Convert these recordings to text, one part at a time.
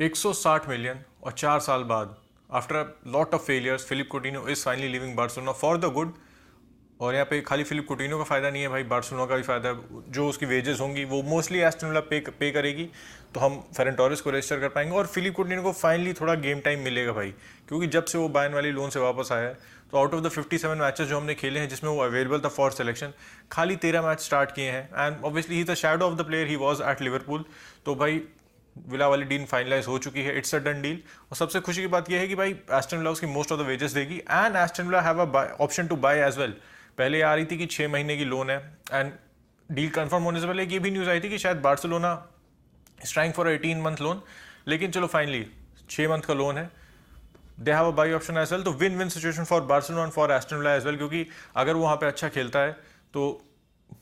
160 million और 4 साल बाद after a lot of failures Philip coutinho is finally leaving Barcelona for the good. और यहाँ पे खाली फिलिप coutinho का फ़ायदा नहीं है भाई, बार्सिलोना का भी फ़ायदा है। जो उसकी वेजेस होंगी वो मोस्टली एस्टन विला पे करेगी, तो हम फेरन टोरेस को रजिस्टर कर पाएंगे और फिलिप coutinho को फाइनली थोड़ा गेम टाइम मिलेगा भाई, क्योंकि जब से वो बायर्न वाली लोन से वापस आया है तो आउट ऑफ द 57 मैचेस जो हमने खेले हैं जिसमें वो अवेलेबल था फॉर सिलेक्शन, खाली 13 मैच स्टार्ट किए हैं। And obviously he the shadow of the player he was at Liverpool. तो भाई विला वाली डील फाइनलाइज हो चुकी है, इट्स अ डन डील। और सबसे खुशी की बात यह है कि भाई एस्टन विला उसकी मोस्ट ऑफ द वेजेस देगी and Aston Villa have a option to buy as well. पहले आ रही थी कि 6 महीने की लोन है एंड डील कंफर्म होने से पहले ये भी न्यूज़ आई थी कि शायद Barcelona is trying for 18 month loan, लेकिन चलो फाइनली 6 मंथ का लोन है। They have a buy option as well, तो win win situation for Barcelona and for Aston Villa as well, क्योंकि अगर वो वहाँ पे अच्छा खेलता है तो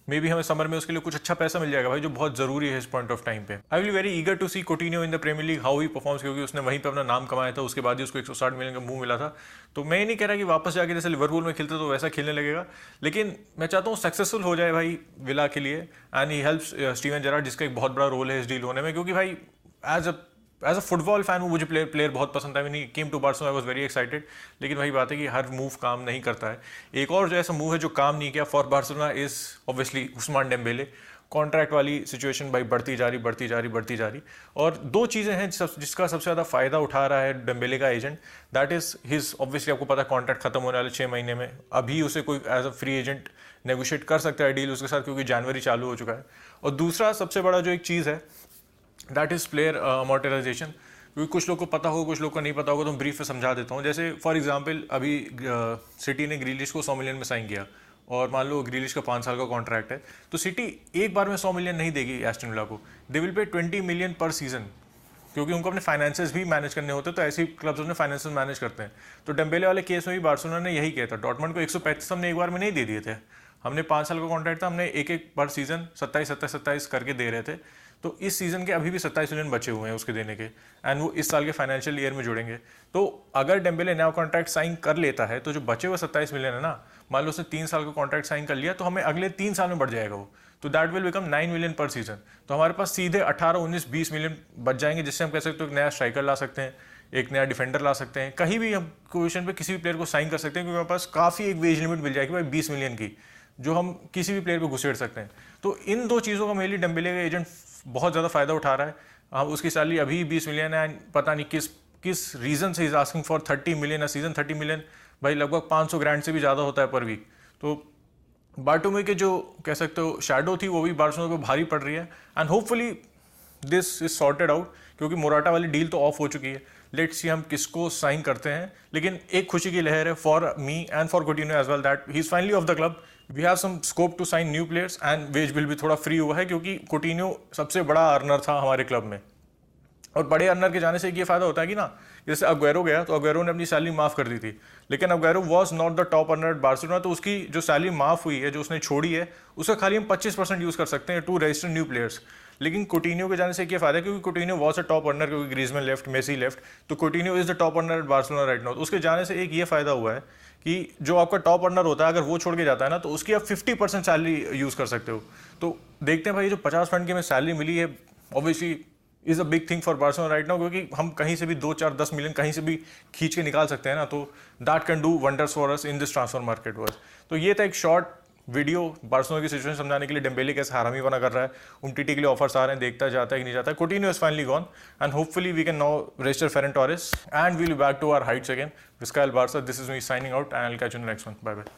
मे बी हमें समर में उसके लिए कुछ अच्छा पैसा मिल जाएगा भाई, जो बहुत जरूरी है इस पॉइंट ऑफ टाइम पे। I will very eager to see coutinho in the Premier League how he performs, क्योंकि उसने वहीं पे अपना नाम कमाया था, उसके बाद ही उसको 160 मिलियन का मुंह मिला था। तो मैं ये नहीं कह रहा कि वापस जाके जैसे लिवरपूल में खेलते तो वैसा खेलने लगेगा, लेकिन मैं चाहता हूँ सक्सेसफुल हो जाए भाई विला के लिए। And he helps Steven Gerrard, जिसका एक बहुत बड़ा रोल है इस डील होने में, क्योंकि भाई एज अ फुटबॉल फैन वो मुझे प्लेयर बहुत पसंद था। मैंने came to Barcelona I was very excited, लेकिन वही बात है कि हर मूव काम नहीं करता है। एक और जो ऐसा मूव है जो काम नहीं किया for Barcelona is obviously Ousmane Dembele. Contract वाली सिचुएशन भाई बढ़ती जा रही। और दो चीज़ें हैं जिसका सबसे ज़्यादा फ़ायदा उठा रहा है डेम्बेले का agent, that is his obviously आपको पता है कॉन्ट्रैक्ट खत्म होने वाले 6 महीने में। अभी उसे कोई as a free agent negotiate कर सकता है डील उसके साथ, क्योंकि जनवरी चालू हो चुका है। और दूसरा सबसे बड़ा जो एक चीज़ है दैट इज़ प्लेयर अमोर्टाइजेशन, क्योंकि कुछ लोग को पता होगा कुछ लोग को नहीं पता होगा, तो मैं ब्रीफ में समझा देता हूँ। जैसे फॉर एग्जांपल अभी सिटी ने ग्रीलिश को 100 मिलियन में साइन किया और मान लो ग्रीलिश का 5 साल का कॉन्ट्रैक्ट है, तो सिटी एक बार में 100 मिलियन नहीं देगी एस्टन विला को, दे विल पे 20 मिलियन पर सीजन, क्योंकि उनको अपने फाइनेंसेस भी मैनेज करने होते हैं। तो ऐसे क्लब्स अपने फाइनेंसेस मैनेज करते हैं। तो डेम्बेले वाले केस में भी बार्सिलोना ने यही किया था। डॉर्टमंड को 135 हमने एक बार में नहीं दे दिए थे, हमने 5 साल का कॉन्ट्रैक्ट था, हमने एक पर सीजन 27 करके दे रहे थे। तो इस सीजन के अभी भी 27 मिलियन बचे हुए हैं उसके देने के, एंड वो इस साल के फाइनेंशियल ईयर में जुड़ेंगे। तो अगर डेम्बेले नया कॉन्ट्रैक्ट साइन कर लेता है तो जो बचे हुए 27 मिलियन है ना, मान लो उसने 3 साल का कॉन्ट्रैक्ट साइन कर लिया, तो हमें अगले 3 साल में बढ़ जाएगा वो, तो दैट विल बिकम 9 मिलियन पर सीजन। तो हमारे पास सीधे 18, 19, 20 मिलियन बच जाएंगे, जिससे हम कह सकते हैं एक नया स्ट्राइकर ला सकते हैं, एक नया डिफेंडर ला सकते हैं, कहीं भी हम पोजीशन पे किसी भी प्लेयर को साइन कर सकते हैं, क्योंकि हमारे पास काफ़ी एक वेज लिमिट मिल जाएगी भाई 20 मिलियन की, जो हम किसी भी प्लेयर पे घुसेड़ सकते हैं। तो इन दो चीज़ों का मेनली डेम्बेले का एजेंट बहुत ज़्यादा फायदा उठा रहा है। उसकी सैलरी अभी 20 मिलियन है, पता नहीं किस रीज़न से is asking for 30 million a season. 30 million भाई लगभग 500 ग्रैंड से भी ज़्यादा होता है पर वीक। तो बार्टोमे के जो कह सकते हो शैडो थी वो भी बार्सिलोना को भारी पड़ रही है, and hopefully this is sorted out, क्योंकि मोराटा वाली डील तो ऑफ हो चुकी है। लेट्स सी हम किसको साइन करते हैं, लेकिन एक खुशी की लहर है for me and for coutinho as well that he is finally off the club. We have some scope to sign new players and wage bill भी थोड़ा फ्री हुआ है, क्योंकि coutinho सबसे बड़ा अर्नर था हमारे क्लब में। और बड़े अर्नर के जाने से ये फायदा होता है कि ना, जैसे अग्वेरो गया तो अग्वेरो ने अपनी सैलरी माफ कर दी थी, लेकिन Aguero was not the top earner at Barcelona, तो उसकी जो सैलरी माफ हुई है, जो उसने छोड़ी है, उसका खाली हम 25% यूज कर सकते हैं टू रजिस्टर न्यू प्लेयर्स। लेकिन coutinho के जाने से क्या फायदा है, क्योंकि coutinho was a top earner, क्योंकि ग्रीजमैन लेफ्ट, मेसी लेफ्ट, तो coutinho is the top earner at Barcelona right now. तो उसके जाने से एक ये फायदा हुआ है कि जो आपका टॉप अर्नर होता है अगर वो छोड़ के जाता है ना, तो उसकी आप 50% सैलरी यूज कर सकते हो। तो देखते हैं भाई, जो 50 फंड की हमें सैलरी मिली है obviously is a big thing for Barcelona right now, क्योंकि हम कहीं से भी 2, 4, 10 मिलियन कहीं से भी खींच के निकाल सकते हैं ना, तो that can do wonders for us in this transfer market world. तो ये था एक शॉर्ट वीडियो बार्सिलोना की सिचुएशन समझाने के लिए, डेम्बेले कैसे हरामी बना कर रहा है, उमटीटी के लिए ऑफर्स आ रहे हैं, देखता जाता है कि नहीं जाता है। coutinho is finally gone and hopefully we can now register Ferran Torres and we will back to our heights again. विस्कायल Barca, this is me signing out and I will catch you in the next one. Bye bye.